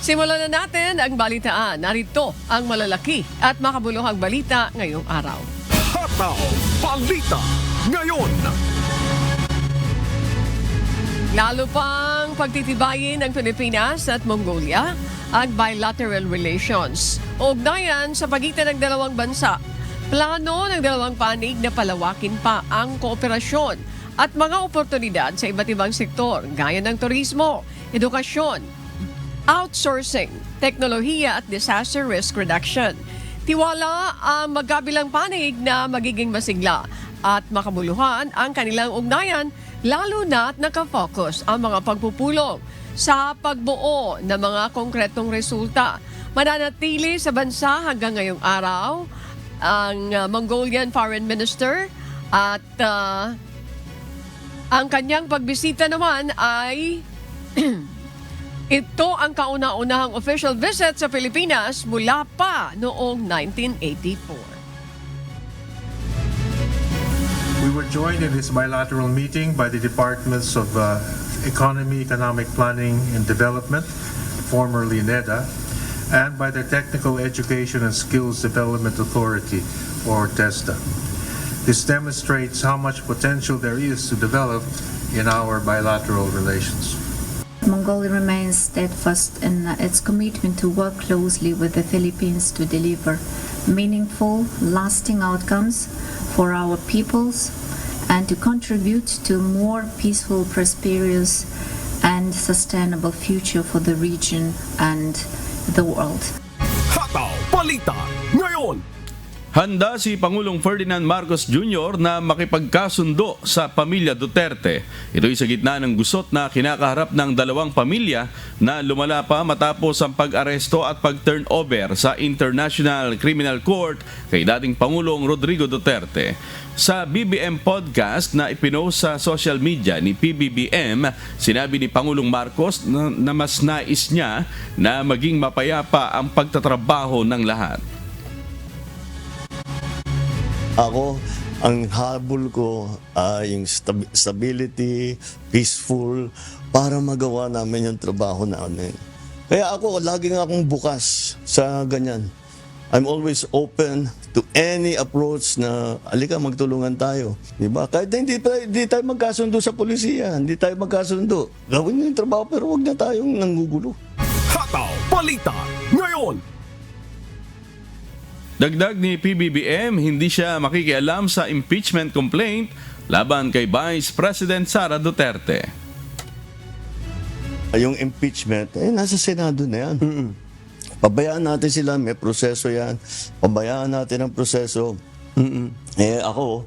Simulan na natin ang balitaan. Narito ang malalaki at makabuluhang balita ngayong araw. Hataw Balita ngayon. Lalo pang pagtitibayin ng Pilipinas at Mongolia ang bilateral relations. Ugnayan sa pagitan ng dalawang bansa. Plano ng dalawang panig na palawakin pa ang kooperasyon at mga oportunidad sa iba't ibang sektor gaya ng turismo, edukasyon, outsourcing, teknolohiya at disaster risk reduction. Tiwala ang magkabilang panig na magiging masigla at makabuluhan ang kanilang ugnayan, lalo na't nakafocus ang mga pagpupulong sa pagbuo ng mga konkretong resulta. Mananatili sa bansa hanggang ngayong araw ang Mongolian Foreign Minister at ang kanyang pagbisita naman ay ito ang kauna-unahang official visit sa Pilipinas mula pa noong 1984. We were joined in this bilateral meeting by the Departments of Economy, Economic Planning and Development, formerly NEDA, and by the Technical Education and Skills Development Authority, or TESDA. This demonstrates how much potential there is to develop in our bilateral relations. Mongolia remains steadfast in its commitment to work closely with the Philippines to deliver meaningful, lasting outcomes for our peoples and to contribute to a more peaceful, prosperous, and sustainable future for the region and the world. Hataw Balita ngayon. Handa si Pangulong Ferdinand Marcos Jr. na makipagkasundo sa pamilya Duterte. Ito'y sa gitna ng gusot na kinakaharap ng dalawang pamilya na lumala pa matapos ang pag-aresto at pag-turnover sa International Criminal Court kay dating Pangulong Rodrigo Duterte. Sa BBM podcast na ipinost sa social media ni PBBM, sinabi ni Pangulong Marcos na mas nais niya na maging mapayapa ang pagtatrabaho ng lahat. Ako, ang habol ko ay yung stability, peaceful, para magawa namin yung trabaho namin. Kaya ako, laging akong bukas sa ganyan. I'm always open to any approach na, alika, magtulungan tayo. Diba? Kahit hindi tayo magkasundo sa polisiya, hindi tayo magkasundo. Gawin nyo yung trabaho pero huwag na tayong nanggugulo. Hataw Balita ngayon. Dagdag ni PBBM, hindi siya makikialam sa impeachment complaint laban kay Vice President Sara Duterte. Yung impeachment, nasa Senado na yan. Pabayaan natin sila, may proseso yan. Pabayaan natin ang proseso. Ako,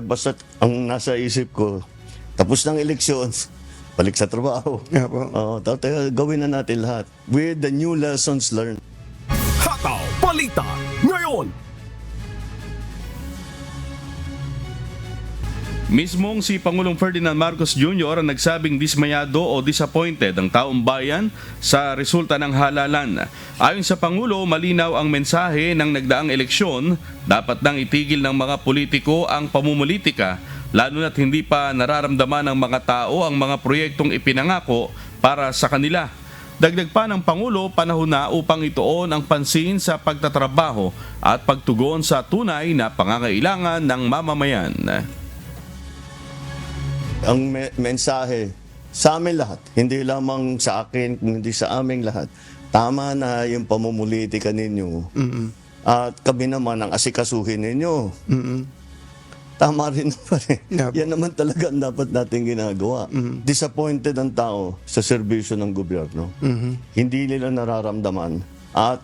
basta ang nasa isip ko, tapos ng eleksyon, balik sa trabaho. Yeah, po. Gawin na natin lahat. With the new lessons learned. Hataw Balita ngayon. Mismong si Pangulong Ferdinand Marcos Jr. ang nagsabing dismayado o disappointed ang taong bayan sa resulta ng halalan. Ayon sa Pangulo, malinaw ang mensahe ng nagdaang eleksyon, dapat nang itigil ng mga politiko ang pamumulitika, lalo na't hindi pa nararamdaman ng mga tao ang mga proyektong ipinangako para sa kanila. Dagdag pa ng Pangulo, panahon na upang ituon ang pansin sa pagtatrabaho at pagtugon sa tunay na pangangailangan ng mamamayan. Ang mensahe sa amin lahat, hindi lamang sa akin, kundi sa aming lahat. Tama na yung pamumulitika ninyo. At kami naman ang asikasuhin ninyo. Tama rin naman eh. Yep. Yan naman talaga ang dapat natin ginagawa. Disappointed ang tao sa serbisyo ng gobyerno. Hindi nila nararamdaman at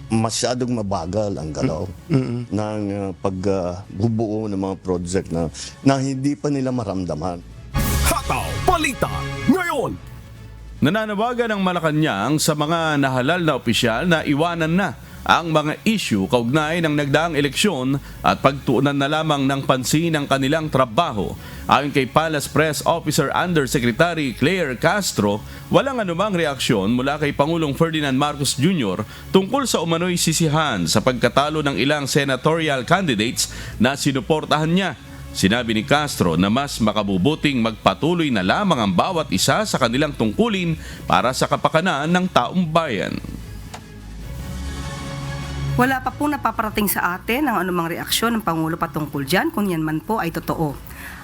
masyadong mabagal ang galaw ng pagbubuo ng mga project na hindi pa nila maramdaman. Hataw Balita ngayon. Nananawagan ng Malacanang sa mga nahalal na opisyal na iwanan na ang mga issue kaugnay ng nagdaang eleksyon at pagtuunan na lamang ng pansin ang kanilang trabaho. Ayon kay Palace Press Officer Undersecretary Claire Castro, walang anumang reaksyon mula kay Pangulong Ferdinand Marcos Jr. tungkol sa umano'y sisihan sa pagkatalo ng ilang senatorial candidates na sinuportahan niya. Sinabi ni Castro na mas makabubuting magpatuloy na lamang ang bawat isa sa kanilang tungkulin para sa kapakanan ng taong bayan. Wala pa po napaparating sa atin ang anumang reaksyon ng Pangulo patungkol dyan kung yan man po ay totoo.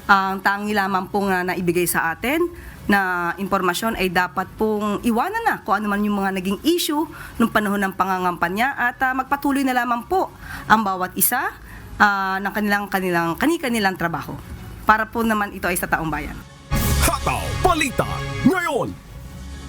Ang tangi lamang po nga naibigay sa atin na impormasyon ay dapat pong iwanan na kung ano man yung mga naging issue nung panahon ng pangangampanya at magpatuloy na lamang po ang bawat isa ng kanilang trabaho. Para po naman ito ay sa taong bayan. Hataw Balita Ngayon.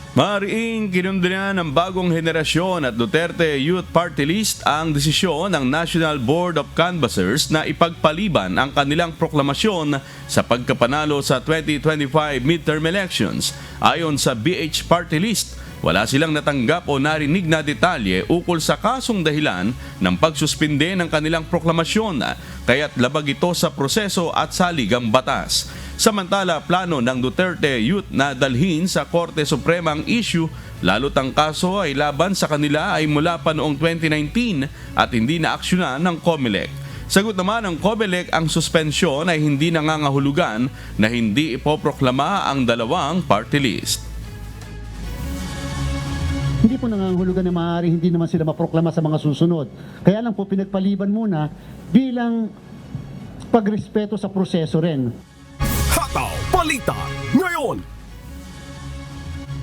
Mariing kinundina ng bagong henerasyon at Duterte Youth Party List ang desisyon ng National Board of Canvassers na ipagpaliban ang kanilang proklamasyon sa pagkapanalo sa 2025 midterm elections. Ayon sa BH Party List, wala silang natanggap o narinig na detalye ukol sa kasong dahilan ng pagsuspinde ng kanilang proklamasyon, kaya't labag ito sa proseso at saligang batas. Samantala, plano ng Duterte Youth na dalhin sa Korte Suprema ang issue, lalo't ang kaso ay laban sa kanila ay mula pa noong 2019 at hindi na-aksyonan ng COMELEC. Sagot naman ng COMELEC, ang suspensyon ay hindi nangangahulugan na hindi ipoproklama ang dalawang party list. Hindi po nangangahulugan na maaari hindi naman sila maproklama sa mga susunod. Kaya lang po pinagpaliban muna bilang pagrespeto sa proseso rin. Hataw Balita Ngayon.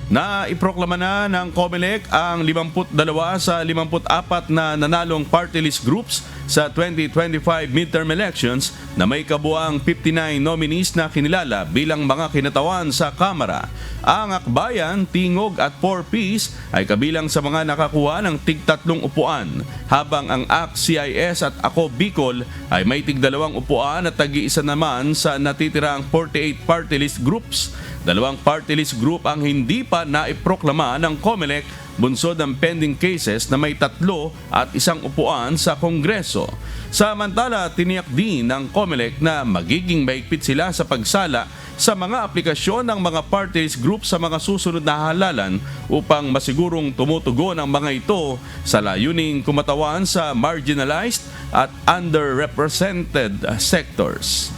Na iproklama na ng COMELEC ang 52 sa 54 na nanalong party list groups sa 2025 midterm elections na may kabuang 59 nominees na kinilala bilang mga kinatawan sa Kamara. Ang Akbayan, Tingog at 4Ps ay kabilang sa mga nakakuha ng tig-3 upuan, habang ang AK, CIS at Ako Bicol ay may tig-2 upuan at tagi-1 naman sa natitirang 48 party list groups. 2 party list group ang hindi pa naiproklama ng COMELEC, bunsod ng pending cases na may 3 at 1 upuan sa Kongreso. Samantala, tiniyak din ng COMELEC na magiging mahigpit sila sa pagsala sa mga aplikasyon ng mga party list group sa mga susunod na halalan upang masigurong tumutugon ang mga ito sa layuning kumatawan sa marginalized at underrepresented sectors.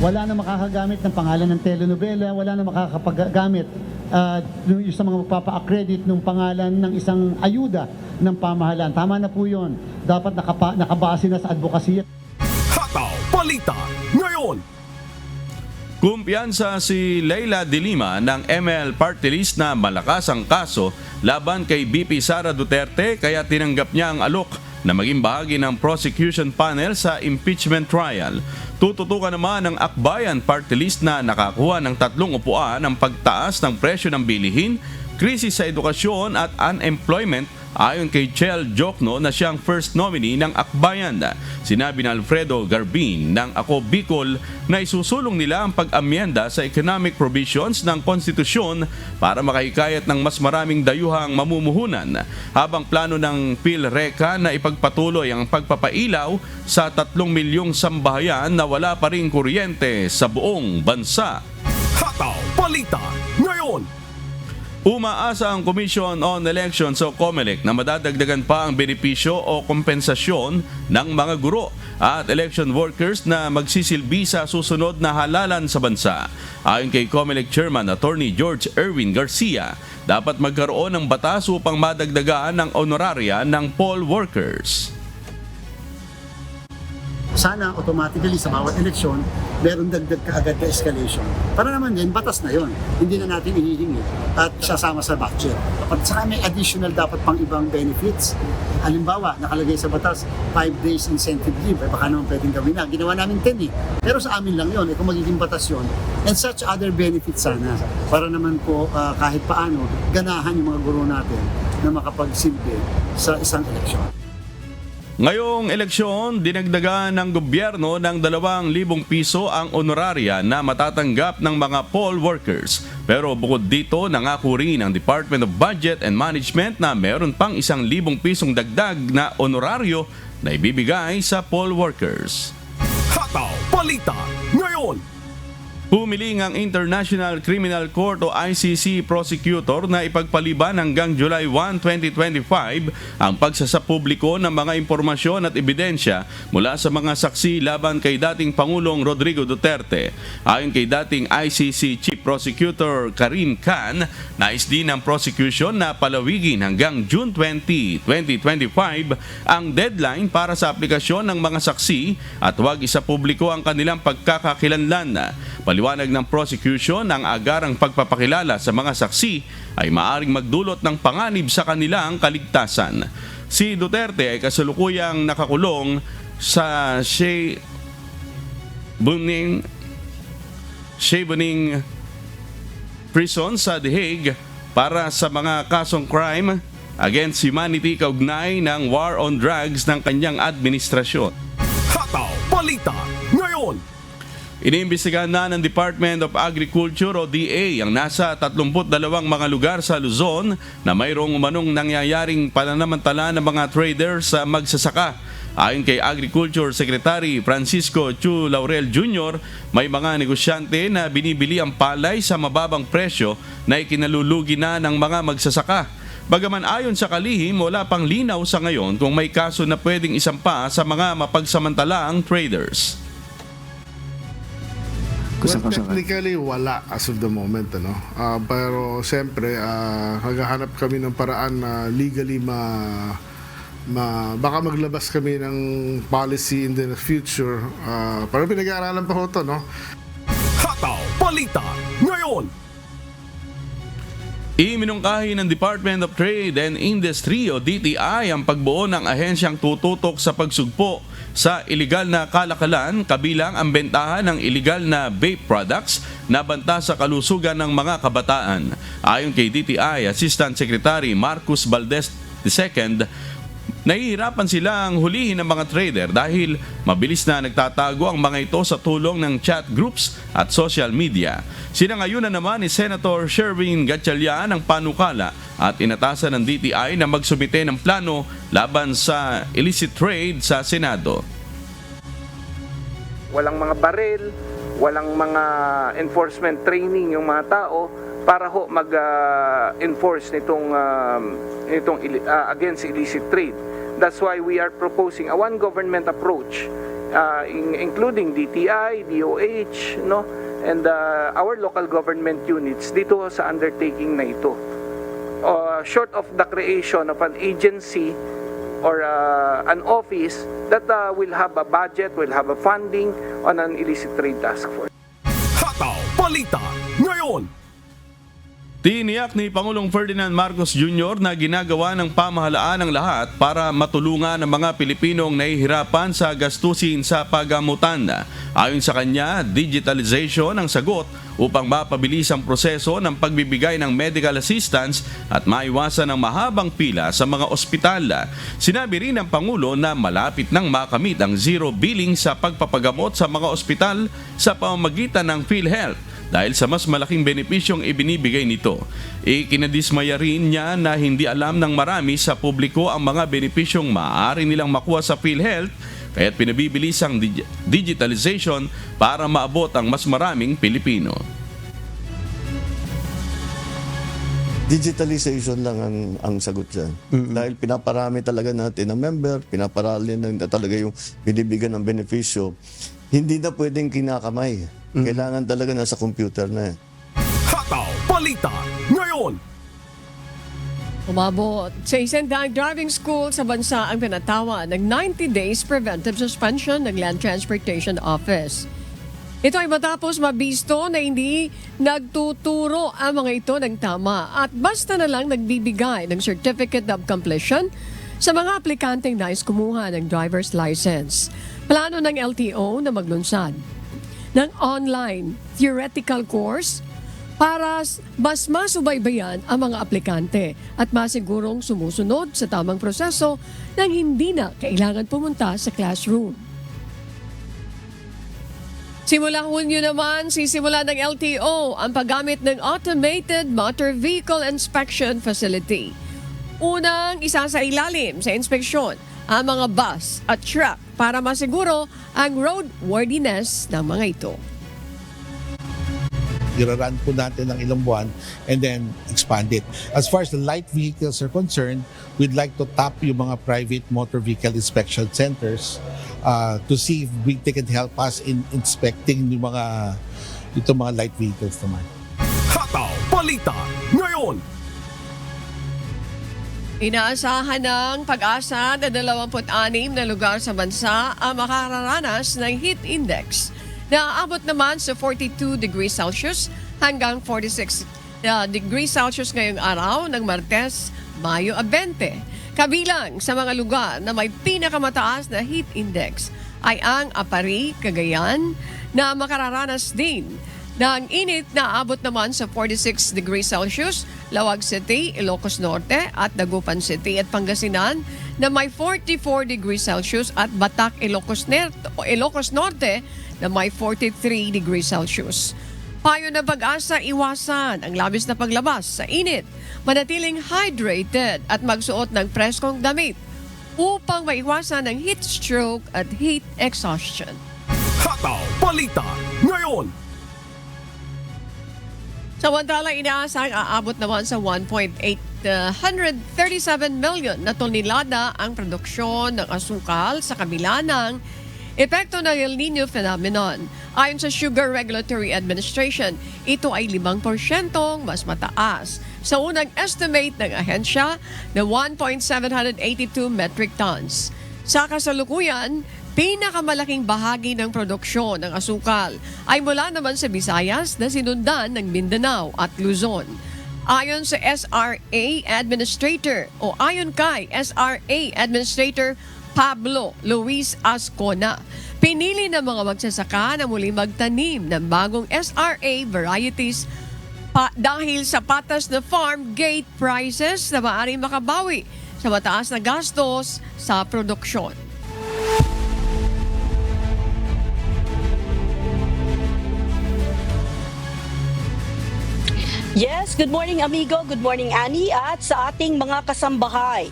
Wala na makakagamit ng pangalan ng telenovela, wala na makakapagamit yung sa mga magpapa-accredit ng pangalan ng isang ayuda ng pamahalaan. Tama na po yun. Dapat nakabase na sa advokasya. Hataw Balita Ngayon. Kumpiyansa si Leila de Lima ng ML Party List na malakas ang kaso laban kay BP Sara Duterte, kaya tinanggap niya ang alok na maging bahagi ng prosecution panel sa impeachment trial. Tututukan naman ng Akbayan Party List na nakakuha ng 3 upuan ang pagtaas ng presyo ng bilihin, krisis sa edukasyon at unemployment, ayon kay Chel Jokno na siyang first nominee ng Akbayan. Sinabi ni Alfredo Garbin ng Ako Bicol na isusulong nila ang pag-amyenda sa economic provisions ng konstitusyon para makahikayat ng mas maraming dayuhang mamumuhunan, habang plano ng PhilReca na ipagpatuloy ang pagpapailaw sa 3 milyong sambahayan na wala pa ring kuryente sa buong bansa. Hataw Balita Ngayon. Umaasa ang Commission on Elections o COMELEC na madadagdagan pa ang benepisyo o kompensasyon ng mga guro at election workers na magsisilbi sa susunod na halalan sa bansa. Ayon kay COMELEC Chairman Attorney George Erwin Garcia, dapat magkaroon ng batas upang madagdagan ng honoraria ng poll workers. Sana automatically sa bawat eleksyon, meron dagdag kaagad na escalation. Para naman din, batas na yon. Hindi na natin inihingi at sasama sa budget. At saka may additional dapat pang ibang benefits. Halimbawa, nakalagay sa batas, 5 days incentive leave. Baka naman pwedeng gawin na. Ginawa namin 10 eh. Pero sa amin lang yon. Kung magiging batas yon. And such other benefits sana. Para naman po kahit paano, ganahan yung mga guro natin na makapagsilbi sa isang eleksyon. Ngayong eleksyon, dinagdagan ng gobyerno ng 2,000 piso ang honoraria na matatanggap ng mga poll workers. Pero bukod dito, nangako rin ang Department of Budget and Management na meron pang 1,000 pisong dagdag na honoraryo na ibibigay sa poll workers. Hataw Balita Ngayon. Pumiling ang International Criminal Court o ICC prosecutor na ipagpaliban hanggang July 1, 2025 ang pagsasapubliko ng mga impormasyon at ebidensya mula sa mga saksi laban kay dating Pangulong Rodrigo Duterte. Ayon kay dating ICC Chief Prosecutor Karim Khan, nais din ng prosecution na palawigin hanggang June 20, 2025 ang deadline para sa aplikasyon ng mga saksi at huwag isapubliko ang kanilang pagkakakilanlan. Paliwanag ng prosecution, ang agarang pagpapakilala sa mga saksi ay maaring magdulot ng panganib sa kanilang kaligtasan. Si Duterte ay kasalukuyang nakakulong sa Scheveningen Prison sa The Hague para sa mga kasong crime against humanity kaugnay ng war on drugs ng kanyang administrasyon. Hataw Balita ngayon. Iniimbestigahan na ng Department of Agriculture o DA ang nasa 32 mga lugar sa Luzon na mayroong umanong nangyayaring pananamantala ng mga trader sa magsasaka. Ayon kay Agriculture Secretary Francisco Chu Laurel Jr., may mga negosyante na binibili ang palay sa mababang presyo na ikinalulugi na ng mga magsasaka. Bagaman ayon sa kalihim, wala pang linaw sa ngayon kung may kaso na pwedeng isampa sa mga mapagsamantalaang traders. Well, technically, wala as of the moment. Pero siyempre, maghahanap kami ng paraan na legally baka maglabas kami ng policy in the future. Pero pinag-aaralan pa ho ito, no? Hataw Balita ngayon. Iminungkahi ng Department of Trade and Industry o DTI ang pagbuo ng ahensyang tututok sa pagsugpo sa iligal na kalakalan, kabilang ang bentahan ng iligal na vape products na banta sa kalusugan ng mga kabataan. Ayon kay DTI Assistant Secretary Marcus Valdez II, nahihirapan silang hulihin ng mga trader dahil mabilis na nagtatago ang mga ito sa tulong ng chat groups at social media. Sinangayunan naman ni Senator Sherwin Gatchalian ang panukala at inatasan ng DTI na magsumite ng plano laban sa illicit trade sa Senado. Walang mga baril, walang mga enforcement training yung mga tao para ho mag-enforce nitong against illicit trade. That's why we are proposing a one government approach, including DTI, DOH, and our local government units dito sa undertaking na ito. Short of the creation of an agency or an office that will have a budget, will have a funding on an illicit trade task force. Hataw Balita ngayon. Tiniyak ni Pangulong Ferdinand Marcos Jr. na ginagawa ng pamahalaan ang lahat para matulungan ang mga Pilipinong nahihirapan sa gastusin sa paggamutan. Ayon sa kanya, digitalization ang sagot upang mapabilis ang proseso ng pagbibigay ng medical assistance at maiwasan ang mahabang pila sa mga ospital. Sinabi rin ng Pangulo na malapit nang makamit ang zero billing sa pagpapagamot sa mga ospital sa pamamagitan ng PhilHealth dahil sa mas malaking benepisyong ibinibigay nito. Ikinadismaya rin niya na hindi alam ng marami sa publiko ang mga benepisyong maaari nilang makuha sa PhilHealth, kaya't pinabibilis ang digitalization para maabot ang mas maraming Pilipino. Digitalization lang ang sagot dyan. Dahil pinaparami talaga natin ang member, pinaparami na talaga yung binibigyan ng benepisyo. Hindi na pwedeng kinakamay. Kailangan talaga nasa computer na. Hataw Balita ngayon. Umabot sa isang driving school sa bansa ang pinatawa ng 90 days preventive suspension ng Land Transportation Office. Ito ay matapos mabisto na hindi nagtuturo ang mga ito ng tama at basta na lang nagbibigay ng Certificate of Completion sa mga aplikanteng nais kumuha ng driver's license. Plano ng LTO na maglunsad ng online theoretical course para mas masubaybayan ang mga aplikante at masigurong sumusunod sa tamang proseso nang hindi na kailangan pumunta sa classroom. Simula Hunyo naman, sisimula ng LTO ang paggamit ng Automated Motor Vehicle Inspection Facility. Unang isasailalim sa inspeksyon ang mga bus at truck para masiguro ang roadworthiness ng mga ito. irarun po natin ng ilang buwan and then expand it. As far as the light vehicles are concerned, we'd like to tap yung mga private motor vehicle inspection centers to see if they can help us in inspecting yung mga light vehicles naman. Hataw Balita ngayon. Inaasahan ng Pag-asa na 26 na lugar sa bansa ang makararanas ng heat index na aabot naman sa 42 degrees Celsius hanggang 46 degrees Celsius ngayong araw ng Martes, Mayo 20. Kabilang sa mga lugar na may pinakamataas na heat index ay ang Apari, Cagayan, na makararanas din ng init na aabot naman sa 46 degrees Celsius, Lawag City, Ilocos Norte at Dagupan City at Pangasinan na may 44 degrees Celsius at Batac, Ilocos Norte na may 43 degrees Celsius. Payo ng Pag-asa, iwasan ang labis na paglabas sa init, manatiling hydrated at magsuot ng preskong damit upang maiwasan ang heat stroke at heat exhaustion. Hataw Balita ngayon. Samantala, inaasang aabot naman sa 1.837 million na tonelada ang produksyon ng asukal sa kabila ng epekto ng El Nino phenomenon. Ayon sa Sugar Regulatory Administration, ito ay 5% mas mataas sa unang estimate ng ahensya na 1.782 metric tons. Sa kasalukuyan, pinakamalaking bahagi ng produksyon ng asukal ay mula naman sa Visayas na sinundan ng Mindanao at Luzon. Ayon sa SRA Administrator kay SRA Administrator Pablo Luis Ascona, pinili ng mga magsasaka na muli magtanim ng bagong SRA varieties dahil sa patas na farm gate prices na maaaring makabawi sa mataas na gastos sa produksyon. Yes, good morning amigo, good morning Annie at sa ating mga kasambahay.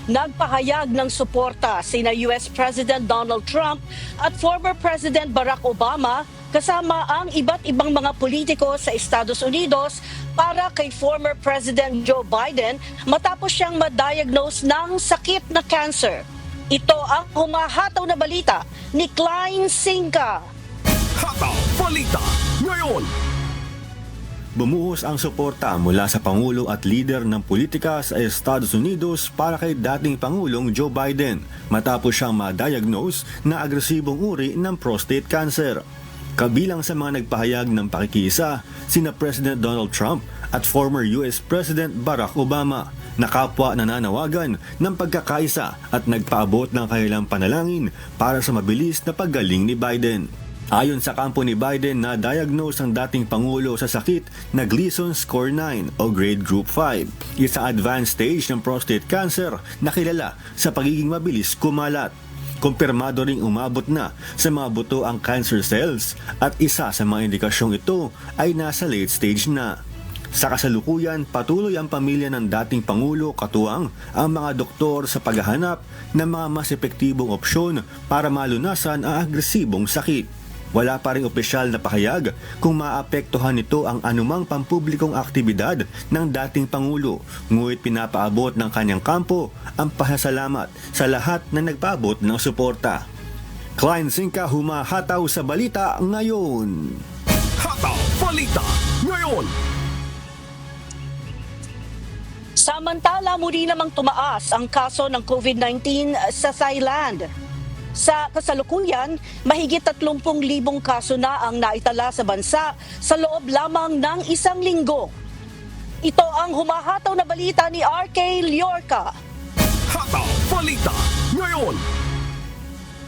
Nagpahayag ng suporta sina US President Donald Trump at former President Barack Obama kasama ang iba't ibang mga politiko sa Estados Unidos para kay former President Joe Biden matapos siyang ma-diagnose ng sakit na cancer. Ito ang humahataw na balita ni Klein Sinka. Hataw Balita ngayon. Bumuhos ang suporta mula sa Pangulo at lider ng politika sa Estados Unidos para kay dating Pangulong Joe Biden matapos siyang ma-diagnose na agresibong uri ng prostate cancer. Kabilang sa mga nagpahayag ng pakikiisa, sina President Donald Trump at former US President Barack Obama na kapwa nananawagan ng pagkakaisa at nagpaabot ng kanilang panalangin para sa mabilis na paggaling ni Biden. Ayon sa kampo ni Biden, na-diagnose ang dating Pangulo sa sakit na Gleason Score 9 o Grade Group 5, isang advanced stage ng prostate cancer na kilala sa pagiging mabilis kumalat. Kumpirmado ring umabot na sa mga buto ang cancer cells at isa sa mga indikasyong ito ay nasa late stage na. Sa kasalukuyan, patuloy ang pamilya ng dating Pangulo katuwang ang mga doktor sa paghahanap ng mga mas epektibong opsyon para malunasan ang agresibong sakit. Wala pa ring opisyal na pahayag kung maapektuhan nito ang anumang pampublikong aktibidad ng dating Pangulo, ngunit pinapaabot ng kanyang kampo ang pasasalamat sa lahat na nagpaabot ng suporta. Klein Sinka, humahataw sa balita ngayon. Hataw Balita ngayon. Samantala, muli namang tumaas ang kaso ng COVID-19 sa Thailand. Sa kasalukuyan, mahigit 30,000 kaso na ang naitala sa bansa sa loob lamang ng isang linggo. Ito ang humahataw na balita ni RK Liorca. Hataw Balita ngayon.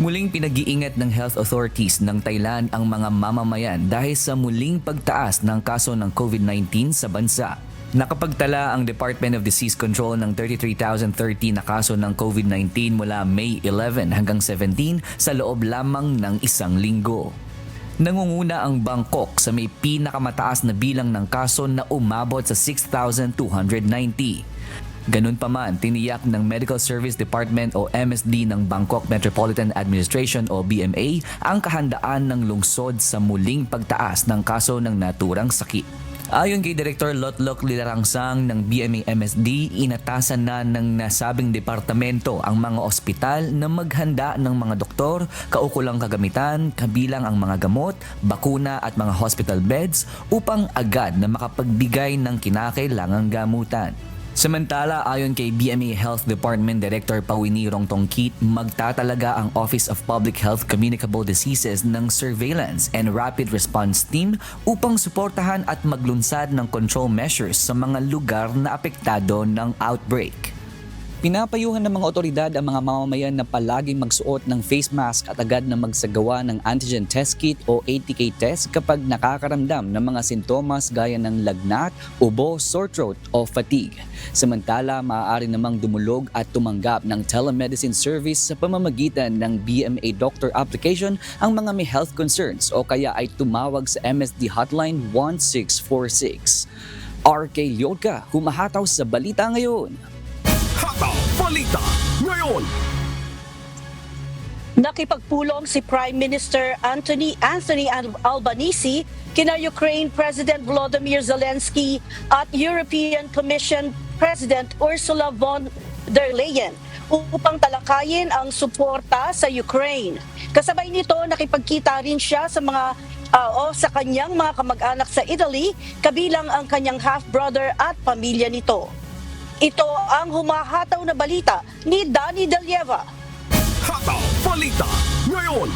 Muling pinag-iingat ng health authorities ng Thailand ang mga mamamayan dahil sa muling pagtaas ng kaso ng COVID-19 sa bansa. Nakapagtala ang Department of Disease Control ng 33,030 na kaso ng COVID-19 mula May 11 hanggang 17 sa loob lamang ng isang linggo. Nangunguna ang Bangkok sa may pinakamataas na bilang ng kaso na umabot sa 6,290. Ganun pa man, tiniyak ng Medical Service Department o MSD ng Bangkok Metropolitan Administration o BMA ang kahandaan ng lungsod sa muling pagtaas ng kaso ng naturang sakit. Ayon kay Director Lotlok Lilarangsang ng BMA-MSD, inatasan na ng nasabing departamento ang mga ospital na maghanda ng mga doktor, kaukulang kagamitan, kabilang ang mga gamot, bakuna at mga hospital beds upang agad na makapagbigay ng kinakailangang gamutan. Samantala, ayon kay BMA Health Department Director Pawini Rongtongkit, magtatalaga ang Office of Public Health Communicable Diseases ng Surveillance and Rapid Response Team upang suportahan at maglunsad ng control measures sa mga lugar na apektado ng outbreak. Pinapayuhan ng mga otoridad ang mga mamamayan na palaging magsuot ng face mask at agad na magsagawa ng antigen test kit o ATK test kapag nakakaramdam ng mga sintomas gaya ng lagnat, ubo, sore throat o fatigue. Samantala, maaari namang dumulog at tumanggap ng telemedicine service sa pamamagitan ng BMA Doctor application ang mga may health concerns o kaya ay tumawag sa MSD Hotline 1646. RK Lyodka, humahataw sa Balita Ngayon. Hataw Balita Ngayon. Nakipagpulong si Prime Minister Anthony Albanese kina Ukraine President Volodymyr Zelensky at European Commission President Ursula von der Leyen upang talakayin ang suporta sa Ukraine. Kasabay nito, nakipagkita rin siya sa sa kanyang mga kamag-anak sa Italy, kabilang ang kanyang half-brother at pamilya nito. Ito ang humahataw na balita ni Danny Delieva. Hataw Balita Ngayon.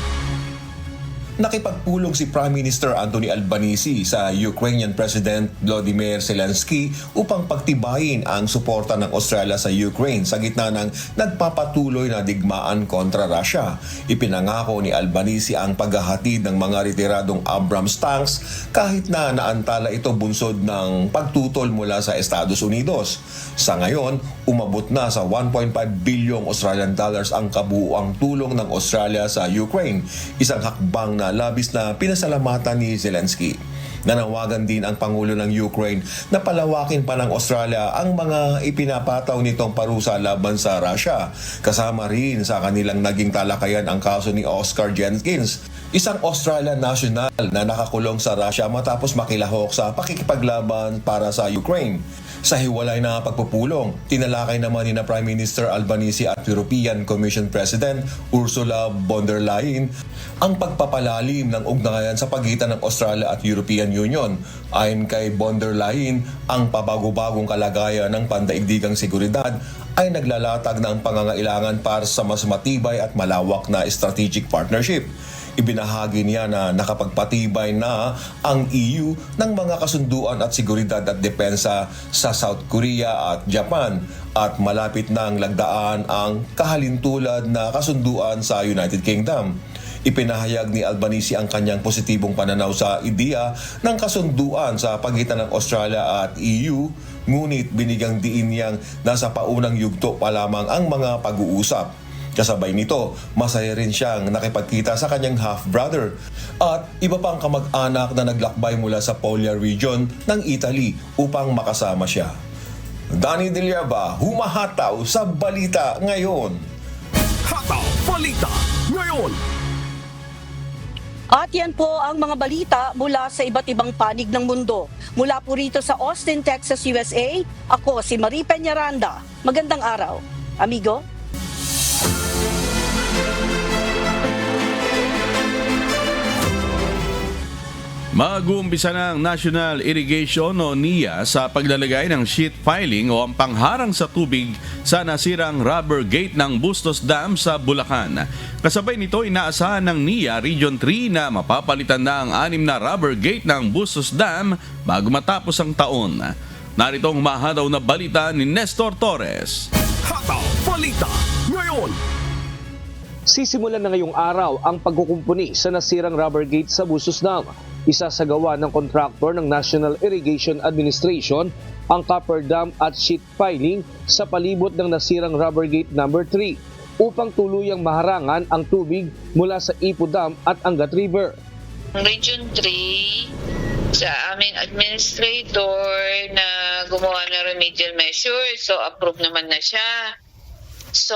Nakipagpulong si Prime Minister Anthony Albanese sa Ukrainian President Volodymyr Zelensky upang pagtibayin ang suporta ng Australia sa Ukraine sa gitna ng nagpapatuloy na digmaan kontra Russia. Ipinangako ni Albanese ang paghahatid ng mga retiradong Abrams tanks kahit na naantala ito bunsod ng pagtutol mula sa Estados Unidos. Sa ngayon, umabot na sa 1.5 bilyong Australian dollars ang kabuuang tulong ng Australia sa Ukraine, isang hakbang na labis na pinasalamatan ni Zelensky. Nanawagan din ang Pangulo ng Ukraine na palawakin pa ng Australia ang mga ipinapataw nitong parusa laban sa Russia. Kasama rin sa kanilang naging talakayan ang kaso ni Oscar Jenkins, isang Australian national na nakakulong sa Russia matapos makilahok sa pakikipaglaban para sa Ukraine. Sa hiwalay na pagpupulong, tinalakay naman ni na Prime Minister Albanese at European Commission President Ursula von der Leyen ang pagpapalalim ng ugnayan sa pagitan ng Australia at European Union. Ayon kay von der Leyen, ang pabago-bagong kalagayan ng pandaigdigang seguridad ay naglalatag ng pangangailangan para sa mas matibay at malawak na strategic partnership. Ibinahagi niya na nakapagpatibay na ang EU ng mga kasunduan at seguridad at depensa sa South Korea at Japan at malapit nang lagdaan ang kahalintulad na kasunduan sa United Kingdom. Ipinahayag ni Albanese ang kanyang positibong pananaw sa ideya ng kasunduan sa pagitan ng Australia at EU, ngunit binigyang diin niyang nasa paunang yugto pa lamang ang mga pag-uusap. Kasabay nito, masaya rin siyang nakipagkita sa kanyang half-brother at iba pang kamag-anak na naglakbay mula sa Puglia region ng Italy upang makasama siya. Danny Delieva, humahataw sa Balita Ngayon. Hataw Balita Ngayon. At yan po ang mga balita mula sa iba't ibang panig ng mundo. Mula po rito sa Austin, Texas, USA, ako si Marie Peñaranda. Magandang araw. Amigo? Mag-uumpisa na ang National Irrigation o NIA sa paglalagay ng sheet piling o ang pangharang sa tubig sa nasirang rubber gate ng Bustos Dam sa Bulacan. Kasabay nito, inaasahan ng NIA Region 3 na mapapalitan na ang 6 na rubber gate ng Bustos Dam bago matapos ang taon. Narito ang humahataw na balita ni Nestor Torres. Hataw Balita Ngayon. Sisimulan na ngayong araw ang pagkukumpuni sa nasirang rubber gate sa Bustos Dam. Isa sa gawa ng kontraktor ng National Irrigation Administration ang copper dam at sheet piling sa palibot ng nasirang rubber gate number 3 upang tuluyang maharangan ang tubig mula sa Ipo Dam at Angat River. Region 3, sa aming administrator na gumawa ng remedial measures. So, approve naman na siya. So,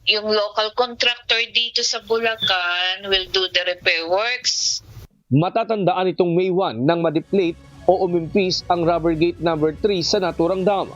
yung local contractor dito sa Bulacan will do the repair works. Matatandaan itong May 1 nang ma-deplete o umimpis ang rubber gate number 3 sa naturang dam.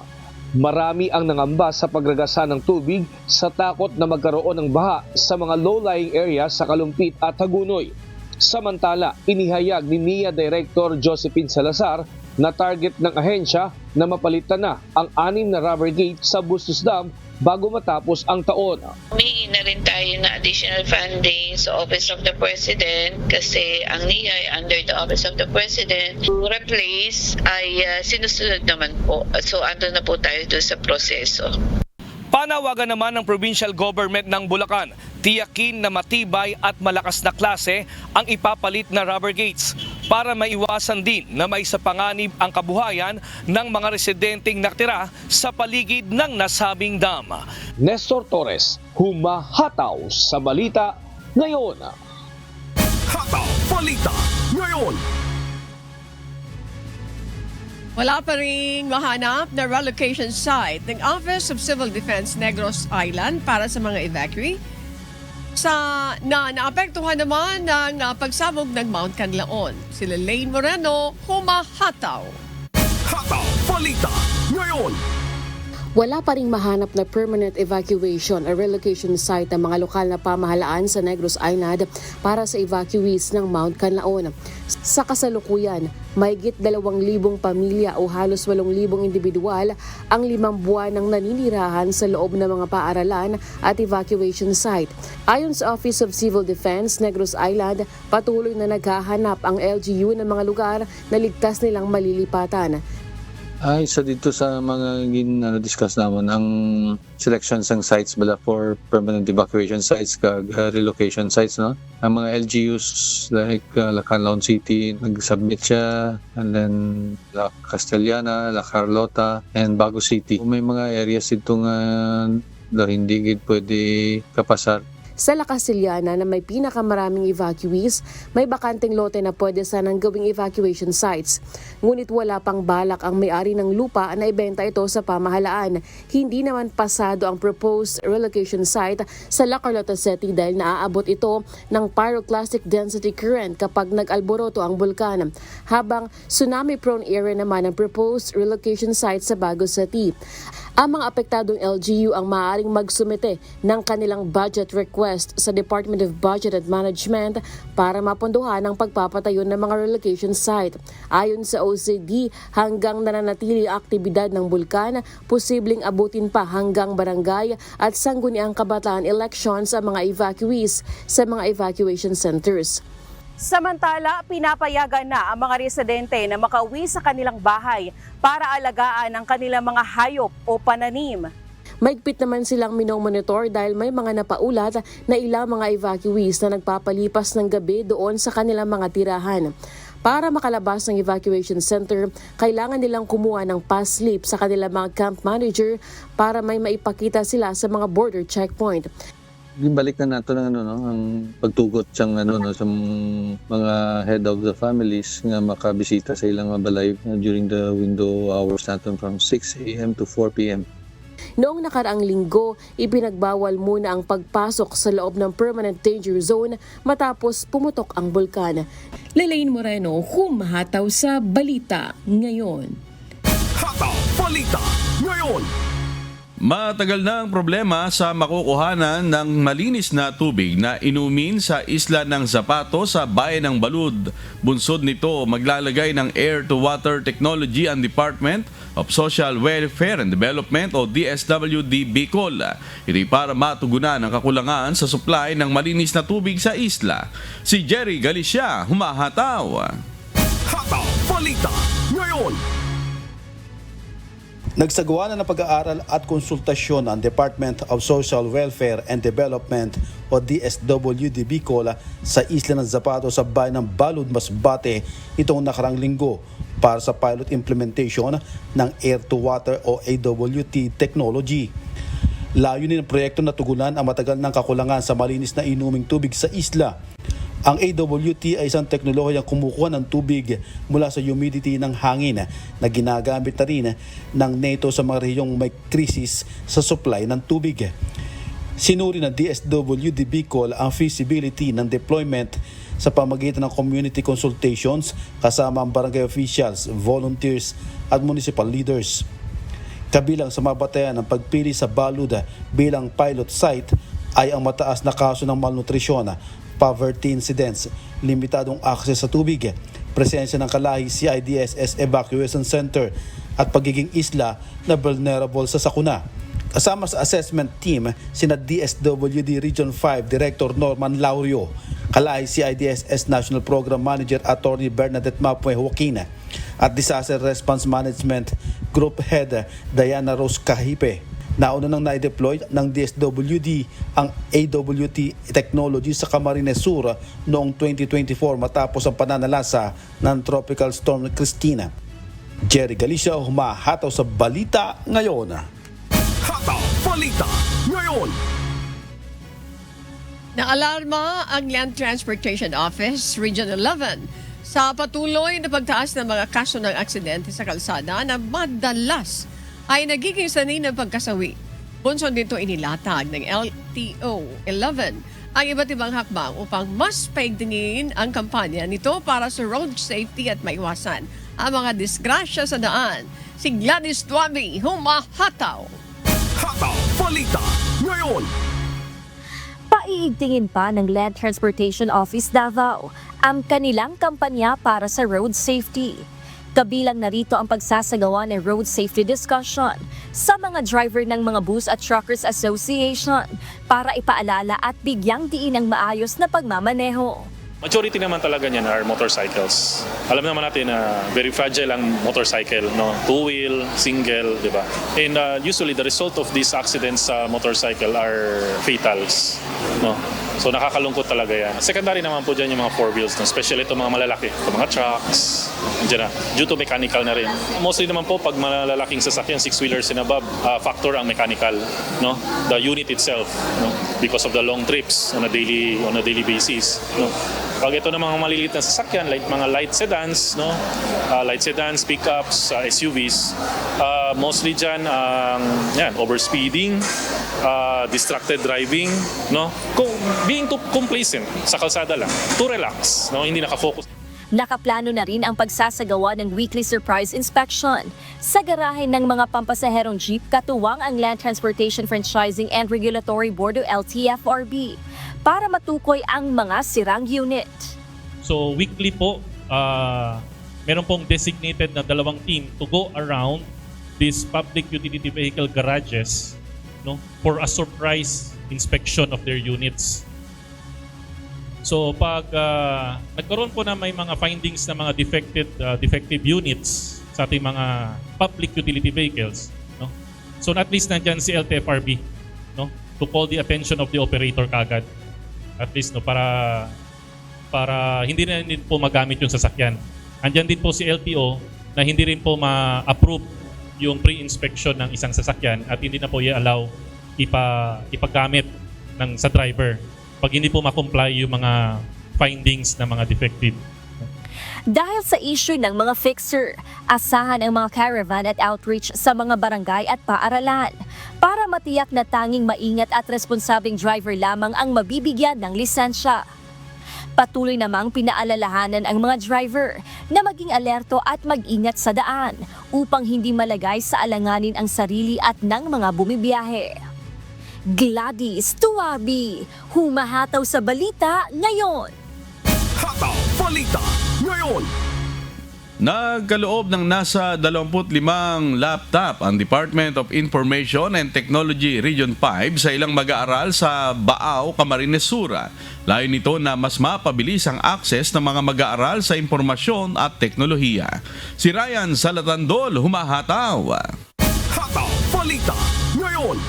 Marami ang nangamba sa pagragasa ng tubig sa takot na magkaroon ng baha sa mga low-lying areas sa Kalumpit at Hagunoy. Samantala, inihayag ni NIA Director Josephine Salazar na target ng ahensya na mapalitan na ang 6 na rubber gate sa Bustos Dam bago matapos ang taon. Humingi na rin tayo ng additional funding sa Office of the President kasi ang NIA ay under the Office of the President. To replace ay sinusunod naman po. So ando na po tayo doon sa proseso. Panawagan naman ng provincial government ng Bulacan, tiyakin na matibay at malakas na klase ang ipapalit na rubber gates para maiwasan din na maisapanganib ang kabuhayan ng mga residenteng nakatira sa paligid ng nasabing dam. Nestor Torres, humahataw sa balita ngayon. Hataw Balita Ngayon. Wala pa rin mahanap na relocation site ng Office of Civil Defense Negros Island para sa mga evacuee naapektuhan naman ng pagsabog ng Mount Canlaon. Sila Lane Moreno, humahataw. Hataw Balita Ngayon. Wala pa ring mahanap na permanent evacuation or relocation site ang mga lokal na pamahalaan sa Negros Island para sa evacuees ng Mount Canlaon. Sa kasalukuyan, mahigit 2,000 pamilya o halos 8,000 individual ang 5 buwan ng naninirahan sa loob ng mga paaralan at evacuation site. Ayon sa Office of Civil Defense Negros Island, patuloy na naghahanap ang LGU ng mga lugar na ligtas nilang malilipatan. Isa dito sa mga discuss naman ang selections ng sites bala for permanent evacuation sites kag relocation sites, no? Ang mga LGUs like La Canlaon City nag-submit siya, and then La Castellana, La Carlota, and Bago City. May mga areas dito nga hindi gid pwede kapasar. Sa La Castellana na may pinakamaraming evacuees, may bakanteng lote na pwede sanang gawing evacuation sites. Ngunit wala pang balak ang may-ari ng lupa na ibenta ito sa pamahalaan. Hindi naman pasado ang proposed relocation site sa La Carlota City dahil naaabot ito ng pyroclastic density current kapag nag-alboroto ang bulkan. Habang tsunami-prone area naman ang proposed relocation site sa Bago City. Ang mga apektadong LGU ang maaaring magsumite ng kanilang budget request sa Department of Budget and Management para mapondohan ang pagpapatayo ng mga relocation site. Ayon sa OCD, hanggang nananatili ang aktibidad ng bulkan, posibleng abutin pa hanggang barangay at sangguniang kabataan elections ang mga evacuees sa mga evacuation centers. Samantala, pinapayagan na ang mga residente na makauwi sa kanilang bahay para alagaan ang kanilang mga hayop o pananim. Maigpit naman silang minomonitor dahil may mga napaulat na ilang mga evacuees na nagpapalipas ng gabi doon sa kanilang mga tirahan. Para makalabas ng evacuation center, kailangan nilang kumuha ng pass slip sa kanilang mga camp manager para may maipakita sila sa mga border checkpoint. Balik na nato ng ang pagtugot sa mga head of the families nga makabisita sa ilang mabalay during the window hours natin from 6 a.m. to 4 p.m. Noong nakaraang linggo, ipinagbawal muna ang pagpasok sa loob ng permanent danger zone matapos pumutok ang bulkan. Lelaine Moreno, humahataw sa Balita Ngayon. Hataw Balita Ngayon. Matagal na ang problema sa makukuhanan ng malinis na tubig na inumin sa isla ng Zapato sa bayan ng Balud. Bunsod nito, maglalagay ng Air to Water Technology ang Department of Social Welfare and Development o DSWD Bicol. Ito para matugunan ang kakulangan sa supply ng malinis na tubig sa isla. Si Jerry Galicia, humahataw. Hataw Balita Ngayon. Nagsagawa na ng pag-aaral at konsultasyon ang Department of Social Welfare and Development o DSWD Bicol sa isla ng Zapato sa bayan ng Balud, Masbate itong nakarang linggo para sa pilot implementation ng Air to Water o AWT technology. Layunin ng proyekto na tugunan ang matagal ng kakulangan sa malinis na inuming tubig sa isla. Ang AWT ay isang teknolohiyang kumukuha ng tubig mula sa humidity ng hangin na ginagamit na rin ng NATO sa mga rehiyong may krisis sa supply ng tubig. Sinuri ng DSWD Bicol ang feasibility ng deployment sa pamagitan ng community consultations kasama ang barangay officials, volunteers at municipal leaders. Kabilang sa mabatayan ng pagpili sa Balud bilang pilot site ay ang mataas na kaso ng malnutrisyon, poverty incidents, limitadong access sa tubig, presensya ng Kalahi CIDSS Evacuation Center at pagiging isla na vulnerable sa sakuna. Kasama sa assessment team sina DSWD Region 5 Director Norman Laurio, Kalahi CIDSS National Program Manager Attorney Bernadette Mapue Joaquin at Disaster Response Management Group Head Diana Rose Kahipe. Nauna nang na-deploy ng DSWD ang AWT technology sa Camarines Sur noong 2024 matapos ang pananalasa ng Tropical Storm Christina. Jerry Galicia, humahataw sa Balita Ngayon. Hataw Balita Ngayon. Naalarma ang Land Transportation Office Region 11 sa patuloy na pagtaas ng mga kaso ng aksidente sa kalsada na madalas ay nagiging sanay ng pagkasawi. Bunson dito inilatag ng LTO 11 ang iba't ibang hakbang upang mas paigtingin ang kampanya nito para sa road safety at maiwasan ang mga disgrasya sa daan. Si Gladys Duabi, humahataw. Hataw Balita Ngayon. Paiigtingin pa ng Land Transportation Office Davao ang kanilang kampanya para sa road safety. Kabilang narito ang pagsasagawa ng road safety discussion sa mga driver ng mga Bus at Truckers Association para ipaalala at bigyang diin ang maayos na pagmamaneho. Majority naman talaga niyan are motorcycles. Alam naman natin na very fragile ang motorcycle, no? Two-wheel, single, di ba? And usually the result of these accidents sa motorcycle are fatals, no? So nakakalungkot talaga yan. Secondary naman po dyan yung mga four wheels, no? Especially itong mga malalaki, itong mga trucks, dyan na. Due to mechanical na rin. Mostly naman po pag malalaking sasakyan, six-wheelers and above, factor ang mechanical, no? The unit itself, no? Because of the long trips on a daily basis, no? Pag ito na mga maliliit na sasakyan, like mga light sedans, no? Light sedans, pickups, SUVs, mostly dyan, overspeeding, distracted driving, no? Being too complacent sa kalsada lang, too relax, no? Hindi nakafocus. Nakaplano na rin ang pagsasagawa ng weekly surprise inspection sa garahe ng mga pampasaherong jeep katuwang ang Land Transportation Franchising and Regulatory Board o LTFRB para matukoy ang mga sirang unit. So weekly po, meron pong designated na dalawang team to go around these public utility vehicle garages, no, for a surprise inspection of their units. So pag nagkaroon po na may mga findings na mga defective units sa ating mga public utility vehicles, no? So at least nandiyan si LTFRB, no, to call the attention of the operator kagad. At least, no, para hindi na din po magamit yung sasakyan. Andiyan din po si LTO na hindi rin po ma-approve yung pre-inspection ng isang sasakyan at hindi na po i-allow ipagamit sa driver pag hindi po ma-comply yung mga findings ng mga defective. Dahil sa issue ng mga fixer, asahan ang mga caravan at outreach sa mga barangay at paaralan para matiyak na tanging maingat at responsabling driver lamang ang mabibigyan ng lisensya. Patuloy namang pinaalalahanan ang mga driver na maging alerto at mag-ingat sa daan upang hindi malagay sa alanganin ang sarili at ng mga bumibiyahe. Gladys Tuabi, humahataw sa Balita Ngayon. Hataw Balita Ngayon. Nagkaloob ng nasa 25 laptop ang Department of Information and Technology Region 5 sa ilang mag-aaral sa Baao, Camarines Sur. Layo nito na mas mapabilis ang access ng mga mag-aaral sa impormasyon at teknolohiya. Si Ryan Salatandol, humahataw. Hataw Balita Ngayon.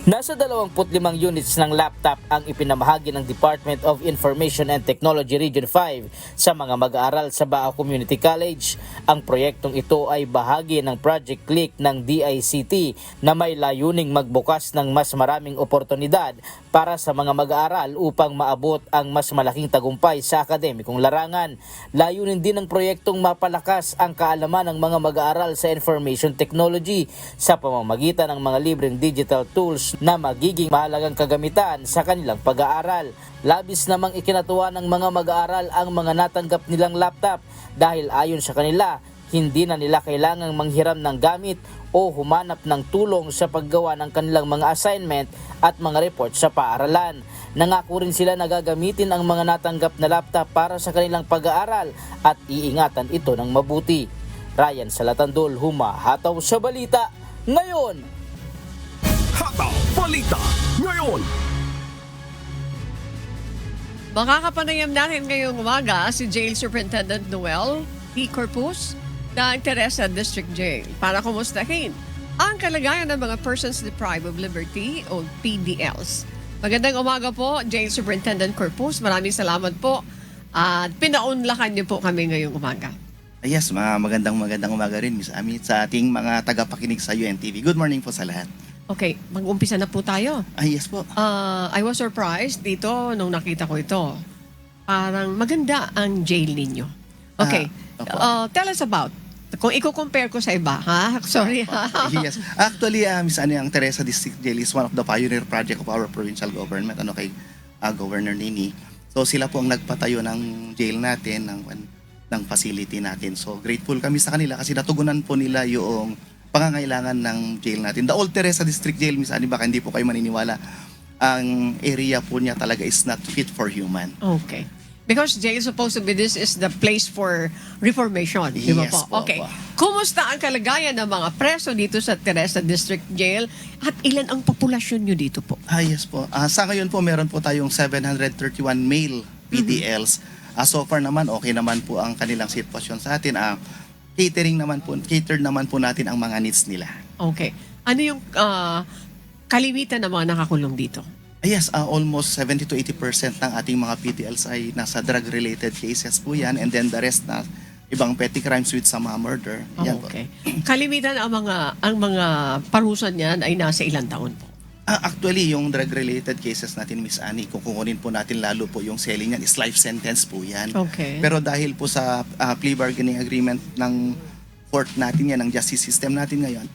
Nasa 25 units ng laptop ang ipinamahagi ng Department of Information and Technology Region 5 sa mga mag-aaral sa Baao Community College. Ang proyektong ito ay bahagi ng Project Click ng DICT na may layuning magbukas ng mas maraming oportunidad para sa mga mag-aaral upang maabot ang mas malaking tagumpay sa akademikong larangan. Layunin din ng proyektong mapalakas ang kaalaman ng mga mag-aaral sa information technology sa pamamagitan ng mga libreng digital tools na magiging mahalagang kagamitan sa kanilang pag-aaral. Labis namang ikinatuwa ng mga mag-aaral ang mga natanggap nilang laptop dahil ayon sa kanila, hindi na nila kailangang manghiram ng gamit o humanap ng tulong sa paggawa ng kanilang mga assignment at mga report sa paaralan. Nangako rin sila na gagamitin ang mga natanggap na laptop para sa kanilang pag-aaral at iingatan ito ng mabuti. Ryan Salatandol, humahataw sa balita ngayon. Hataw Balita Ngayon. Makakapanayam natin ngayong umaga si Jail Superintendent Noel P. Corpus ng Teresa District Jail para kumustahin ang kalagayan ng mga persons deprived of liberty o PDLs. Magandang umaga po, Jail Superintendent Corpus. Maraming salamat po at pinaunlakan niyo po kami ngayong umaga. Yes, magandang umaga rin, Miss Ami, sa ating mga tagapakinig sa UNTV. Good morning po sa lahat. Okay, mag-umpisa na po tayo. Yes po. I was surprised dito nung nakita ko ito. Parang maganda ang jail ninyo. Okay, tell us about. Kung i-compare ko sa iba, ha? Sorry, ha? Yes. Actually, Miss Ani, ang Teresa District Jail is one of the pioneer project of our provincial government, kay Governor Nini. So sila po ang nagpatayo ng jail natin, ng facility natin. So grateful kami sa kanila kasi natugunan po nila yung pangangailangan ng jail natin. The old Teresa District Jail, Miss Ani, baka hindi po kayo maniniwala, ang area po niya talaga is not fit for human. Okay. Because jail supposed to be, this is the place for reformation. Di ba Yes po? po, Okay. po. Kumusta ang kalagayan ng mga preso dito sa Teresa District Jail at ilan ang populasyon nyo dito po? Yes po. Sa ngayon po, meron po tayong 731 male PDLs. So far naman, okay naman po ang kanilang sitwasyon sa atin. Catered naman po natin ang mga needs nila. Okay. Ano yung kalimitan ng mga nakakulong dito? Yes, almost 70 to 80% ng ating mga PDLs ay nasa drug-related cases po yan, and then the rest na ibang petty crimes with some murder. Yan po. Okay. Kalimitan ang mga parusan niyan ay nasa ilang taon po? Actually, yung drug-related cases natin, Miss Annie, kung kukunin po natin lalo po yung selling yan, is life sentence po yan. Okay. Pero dahil po sa plea bargaining agreement ng court natin yan, ng justice system natin ngayon,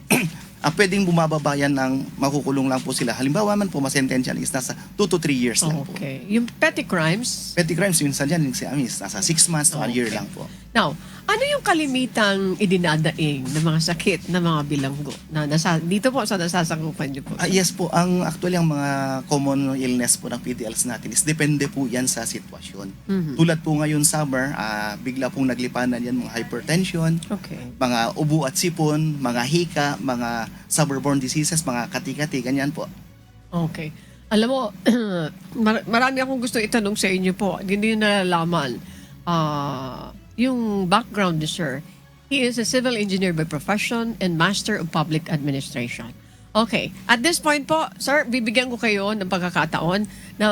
pwedeng bumababa yan ng makukulong lang po sila. Halimbawa man po, masentensyan is nasa 2 to 3 years lang po. Okay. Yung petty crimes? Petty crimes, minsan yan, nasa 6 months to 1 year lang po. Now, ano yung kalimitang idinadaing ng mga sakit ng mga bilanggo na dito po sa nasasakupan niyo po? Yes po, actually ang mga common illness po ng PDLs natin is depende po yan sa sitwasyon. Mhm. Tulad po ngayon summer, bigla pong naglipanan yan mga hypertension, Okay. mga ubo at sipon, mga hika, mga suburban diseases, mga kati-kati, ganyan po. Okay. Alam mo, marami akong gusto itanong sa inyo po. Hindi nyo nalalaman. Yung background ni Sir, he is a civil engineer by profession and master of public administration. Okay. At this point po, Sir, bibigyan ko kayo ng pagkakataon na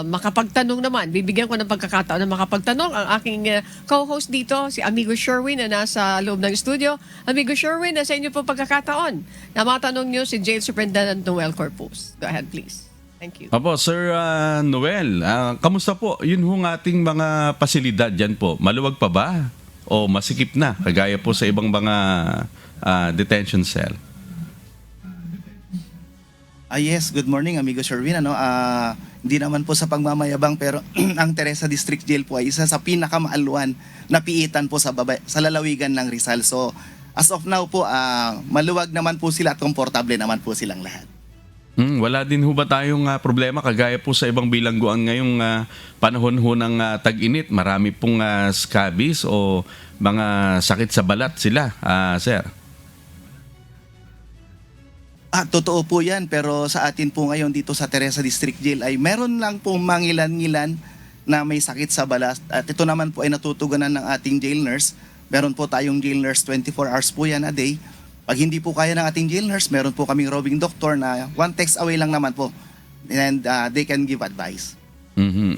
makapagtanong naman. Bibigyan ko ng pagkakataon na makapagtanong ang aking co-host dito, si Amigo Sherwin na nasa loob ng studio. Amigo Sherwin, nasa inyo po pagkakataon na matanong nyo si Jail Superintendent Noel Corpus. Go ahead, please. Thank you. Apo, Sir Noel, kamusta po? Yun hong ating mga pasilidad dyan po. Maluwag pa ba? O masikip na? Kagaya po sa ibang mga detention cell. Yes, good morning, Amigo Sherwin. Hindi naman po sa pagmamayabang, pero ang Teresa District Jail po ay isa sa pinakamaaluan na piitan po sa lalawigan ng Rizal. So, as of now po, maluwag naman po sila at komportable naman po silang lahat. Wala din ho ba tayong problema kagaya po sa ibang bilangguan ngayong panahon ho ng tag-init? Marami pong scabies o mga sakit sa balat sila, sir? Totoo po yan, pero sa atin po ngayon dito sa Teresa District Jail ay meron lang po mangilan-ngilan na may sakit sa balat. At ito naman po ay natutugunan ng ating jail nurse. Meron po tayong jail nurse 24 hours po yan a day. Pag hindi po kaya ng ating jail nurse, meron po kaming roving doctor na one text away lang naman po. And they can give advice.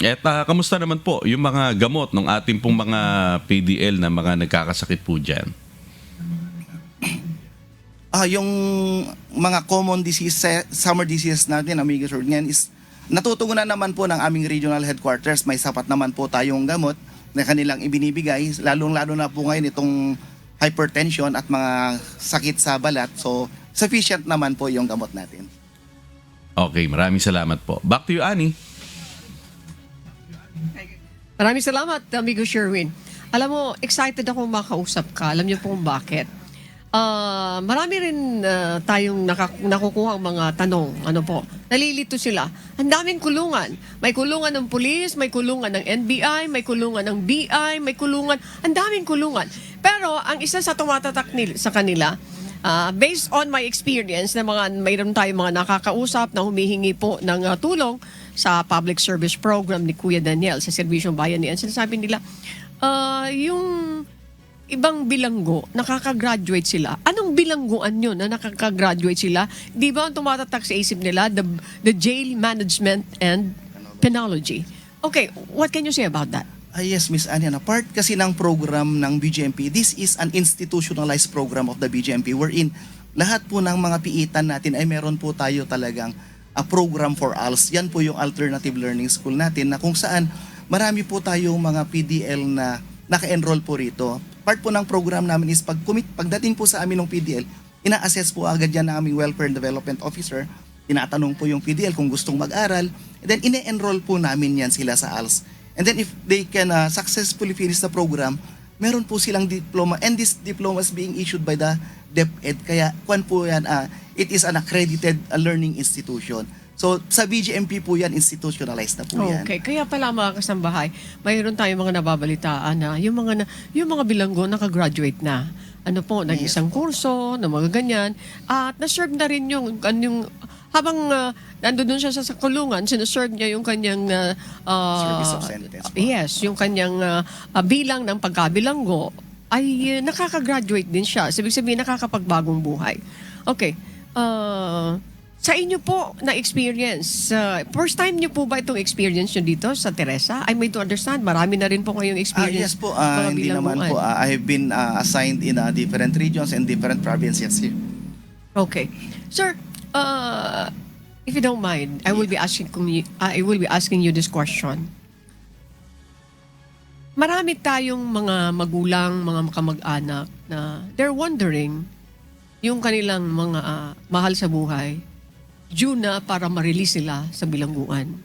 At kamusta naman po yung mga gamot ng ating pong mga PDL na mga nagkakasakit po dyan? Yung mga common disease, summer diseases natin, Amigo Sir, is natutugunan naman po ng aming regional headquarters, may sapat naman po tayong gamot na kanilang ibinibigay, lalong-lalo na po ngayon itong hypertension at mga sakit sa balat. So, sufficient naman po yung gamot natin. Okay, maraming salamat po. Back to you, Annie. Maraming salamat, amigo Sherwin. Alam mo, excited akong makausap ka. Alam niyo po kung bakit. Marami rin tayong nakukuha ang mga tanong. Ano po? Nalilito sila. Ang daming kulungan. May kulungan ng pulis, may kulungan ng NBI, may kulungan ng BI, may kulungan. Ang daming kulungan. Pero ang isa sa tumatatak sa kanila, based on my experience na mayroon tayong mga nakakausap na humihingi po ng tulong sa public service program ni Kuya Daniel sa Serbisyong Bayanihan, sinasabi nila, yung ibang bilanggo, nakakagraduate sila. Anong bilangguan yun na nakakagraduate sila? Di ba ang tumatatak sa isip nila? The jail management and penology. Okay, what can you say about that? Yes, Miss Anya, part kasi ng program ng BGMP, this is an institutionalized program of the BGMP wherein lahat po ng mga piitan natin ay meron po tayo talagang a program for ALS. Yan po yung Alternative Learning School natin na kung saan marami po tayong mga PDL na naka-enroll po rito. Part po ng program namin is pagdating po sa amin ng PDL, ina-assess po agad yan ng aming Welfare and Development Officer. Tinatanong po yung PDL kung gustong mag-aral. And then ine-enroll po namin yan sila sa ALS. And then if they can successfully finish the program, meron po silang diploma. And this diploma is being issued by the DepEd. Kaya kwan po yan, it is an accredited learning institution. So sa BGMP po yan, institutionalized na po yan. Okay, kaya pala mga kasambahay, mayroon tayong mga nababalitaan na yung mga bilanggo nakagraduate na. Ano po, ng isang kurso, ng mga ganyan. At na-serve na rin yung habang nandun siya sa kulungan, sinuserve niya yung kanyang Service of sentence po. Yes, yung kanyang bilang ng pagkabilanggo ay nakaka-graduate din siya. Ibig sabihin, nakakapagbagong buhay. Okay. Sa inyo po na experience, first time niyo po ba itong experience nyo dito sa Teresa? I made to understand, marami na rin po kayong experience. Yes po, hindi naman po. I have been assigned in different regions and different provinces here. Okay. Sir, if you don't mind, I will be asking you this question. Marami tayong mga magulang, mga kamag-anak na they're wondering yung kanilang mga mahal sa buhay due na para ma-release sila sa bilangguan.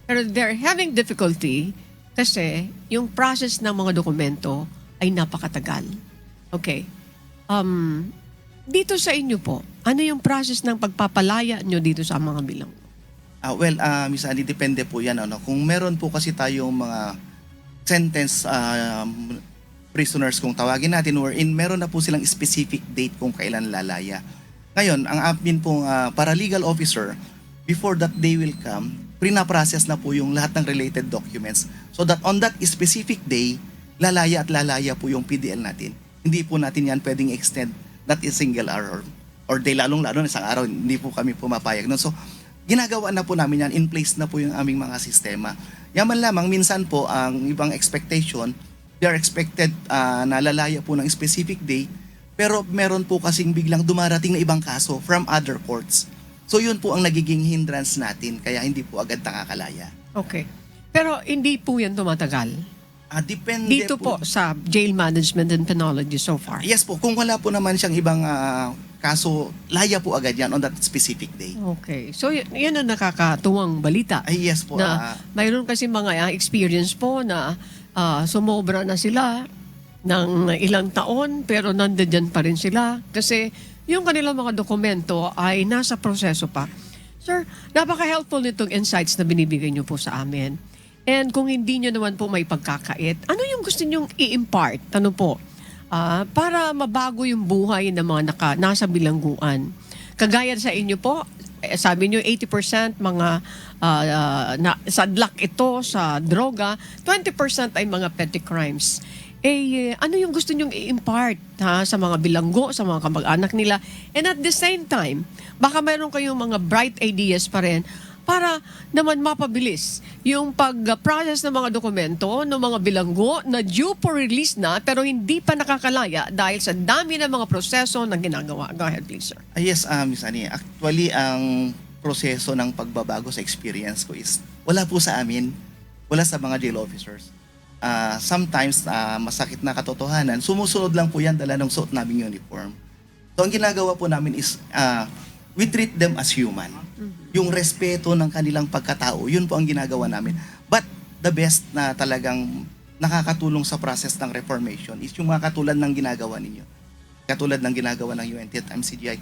Pero they're having difficulty kasi yung process ng mga dokumento ay napakatagal. Okay. Dito sa inyo po, ano yung process ng pagpapalaya nyo dito sa mga bilanggo? Miss Annie, depende po yan. Kung meron po kasi tayong mga sentence prisoners kung tawagin natin, wherein meron na po silang specific date kung kailan lalaya. Ngayon, ang amin pong paralegal officer, before that day will come, pre-process na po yung lahat ng related documents so that on that specific day, lalaya at lalaya po yung PDL natin. Hindi po natin yan pwedeng extend that is single hour or day, lalong-lalo isang araw, hindi po kami pumapayag. So, ginagawa na po namin yan, in place na po yung aming mga sistema. Yaman lamang, minsan po, ang ibang expectation, they are expected na lalaya po ng specific day, pero meron po kasing biglang dumarating na ibang kaso from other courts. So yun po ang nagiging hindrance natin, kaya hindi po agad nakakalaya. Okay. Pero hindi po yan tumatagal? Depende dito po sa jail management and penology so far? Yes po, kung wala po naman siyang ibang kaso, laya po agad yan on that specific day. Okay. So yan ang nakakatuwang balita. Yes po. Na mayroon kasi mga experience po na sumobra na sila ng ilang taon pero nandiyan pa rin sila kasi yung kanilang mga dokumento ay nasa proseso pa. Sir, napaka-helpful nitong insights na binibigay niyo po sa amin. And kung hindi niyo naman po may pagkakait, ano yung gusto niyong i-impart? Ano po? Para mabago yung buhay ng mga nasa bilangguan. Kagaya sa inyo po, sabi niyo 80% mga sadlak ito sa droga, 20% ay mga petty crimes. Ano yung gusto nyong i-impart sa mga bilanggo, sa mga kamag-anak nila? And at the same time, baka mayroon kayong mga bright ideas pa rin para naman mapabilis yung pag-process ng mga dokumento ng mga bilanggo na due for release na pero hindi pa nakakalaya dahil sa dami ng mga proseso na ginagawa. Go ahead, please, sir. Yes, Miss Annie. Actually, ang proseso ng pagbabago sa experience ko is wala po sa amin, wala sa mga jail officers. Sometimes, masakit na katotohanan, sumusunod lang po yan dala ng suot naming uniform. So ang ginagawa po namin is we treat them as human. Yung respeto ng kanilang pagkatao, yun po ang ginagawa namin. But the best na talagang nakakatulong sa process ng reformation is yung mga katulad ng ginagawa ninyo. Katulad ng ginagawa ng UNT at MCGI.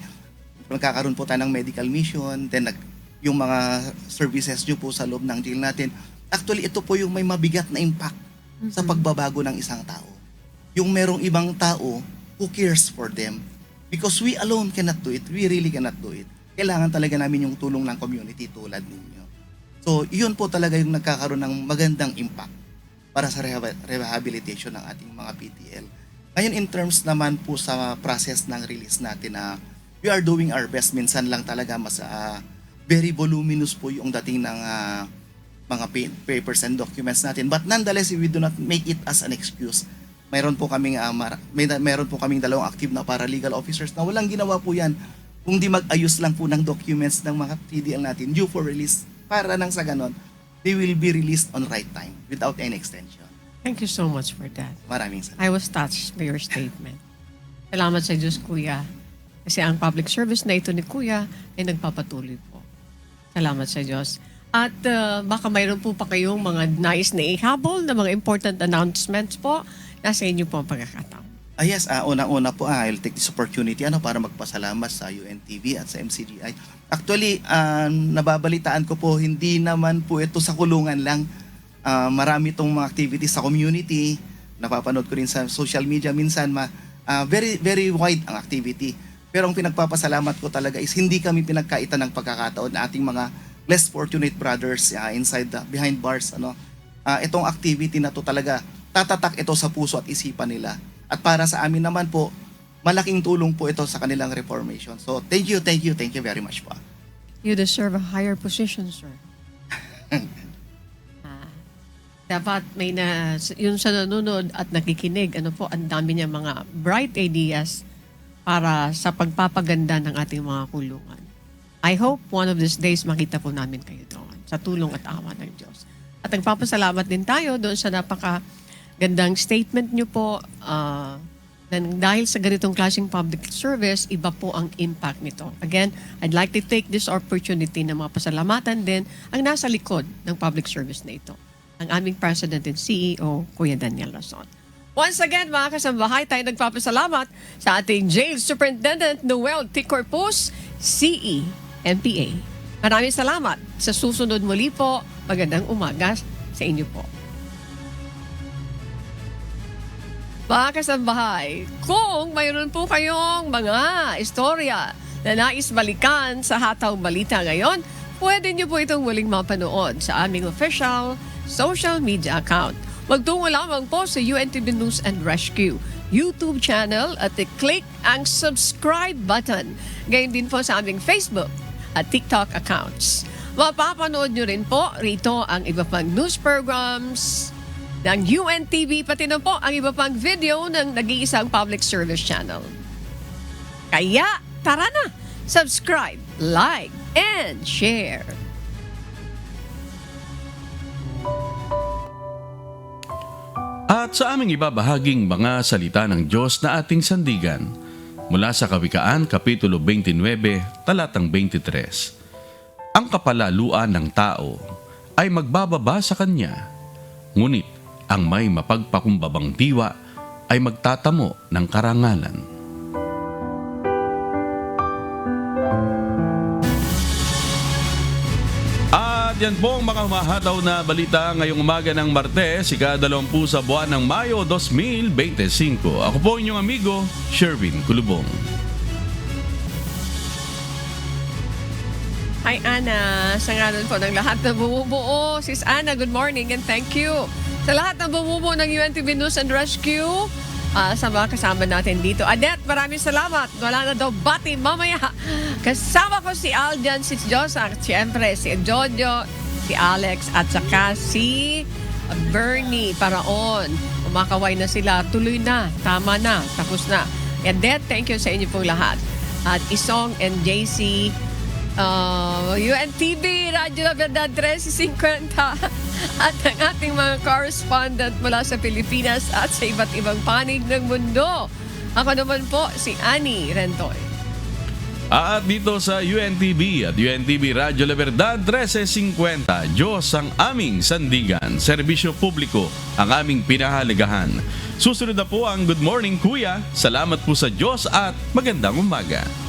Nagkakaroon po tayo ng medical mission, then yung mga services nyo po sa loob ng jail natin. Actually, ito po yung may mabigat na impact sa pagbabago ng isang tao. Yung merong ibang tao who cares for them. Because we alone cannot do it. We really cannot do it. Kailangan talaga namin yung tulong ng community tulad ninyo. So, yun po talaga yung nagkakaroon ng magandang impact para sa rehabilitation ng ating mga PTL. Ngayon, in terms naman po sa process ng release natin na we are doing our best. Minsan lang talaga mas very voluminous po yung dating ng mga papers and documents natin. But nonetheless, we do not make it as an excuse. Meron po kaming dalawang active na paralegal officers na walang ginawa po yan kung di mag-ayos lang po ng documents ng mga PDL natin due for release para nang sa ganon, they will be released on right time without any extension. Thank you so much for that. Maraming salamat. I was touched by your statement. Salamat sa Diyos, Kuya. Kasi ang public service na ito ni Kuya ay nagpapatuloy po. Salamat sa Diyos. At baka mayroon po pa kayong mga nais na ihabol na mga important announcements po. Nasa inyo po ang pagkakataon. Yes, una-una po, I'll take this opportunity para magpasalamat sa UNTV at sa MCGI. Actually, nababalitaan ko po, hindi naman po ito sa kulungan lang. Marami itong mga activities sa community. Napapanood ko rin sa social media minsan, very, very wide ang activity. Pero ang pinagpapasalamat ko talaga is hindi kami pinagkaitan ng pagkakataon na ating mga less fortunate brothers behind bars. Itong activity na to talaga, tatatak ito sa puso at isipan nila. At para sa amin naman po, malaking tulong po ito sa kanilang reformation. So thank you very much po. You deserve a higher position, sir. Dapat may yun sa nanonood at nakikinig, ang dami niya mga bright ideas para sa pagpapaganda ng ating mga kulungan. I hope one of these days makita po namin kayo doon sa tulong at awa ng Diyos. At nagpapasalamat din tayo doon sa napakagandang statement nyo po dahil sa ganitong klaseng public service, iba po ang impact nito. Again, I'd like to take this opportunity na mapasalamatan din ang nasa likod ng public service na ito. Ang aming President and CEO, Kuya Daniel Rason. Once again, mga kasambahay, tayo nagpapasalamat sa ating Jail Superintendent Noel T. Corpus, CE, MPA. Maraming salamat. Sa susunod muli po, magandang umaga sa inyo po. Mga kasambahay, kung mayroon po kayong mga istorya na nais balikan sa Hataw Balita ngayon, pwede niyo po itong muling mapanood sa aming official social media account. Magtungo lamang po sa UNTV News and Rescue YouTube channel at i-click ang subscribe button. Gayon din po sa aming Facebook at TikTok accounts. Mapapanood nyo rin po rito ang iba pang news programs ng UNTV, pati na po ang iba pang video ng nag-iisang public service channel. Kaya tara na, subscribe, like, and share. At sa aming ibabahaging mga salita ng Diyos na ating sandigan, mula sa Kawikaan, Kapitulo 29, talatang 23. Ang kapalaluan ng tao ay magbababa sa kanya, ngunit ang may mapagpakumbabang diwa ay magtatamo ng karangalan. Yan po ang mga humahataw na balita ngayong umaga ng Martes, ika-20 sa buwan ng Mayo 2025. Ako po inyong amigo, Sherwin Kulubong. Hi Ana, sa ngalan po ng lahat na bumubuo. Sis Ana, good morning and thank you. Sa lahat na bumubuo ng UNTV News and Rescue, sa mga kasama natin dito. Adet, maraming salamat. Wala na daw bati mamaya. Kasama ko si Aljan, si Josa, siyempre si Jojo, si Alex, at saka si Bernie Paraon. Kumakaway na sila. Tuloy na. Tama na. Tapos na. Adet, thank you sa inyo pong lahat. At Isong and JC, UNTV, Radyo La Verdad 1350 at ang ating mga correspondent mula sa Pilipinas at sa iba't ibang panig ng mundo. Ako naman po si Annie Rentoy. At dito sa UNTV at UNTV Radyo La Verdad 1350, Diyos ang aming sandigan, serbisyo publiko ang aming pinahalagahan. Susunod na po ang Good Morning Kuya. Salamat po sa Diyos at magandang umaga.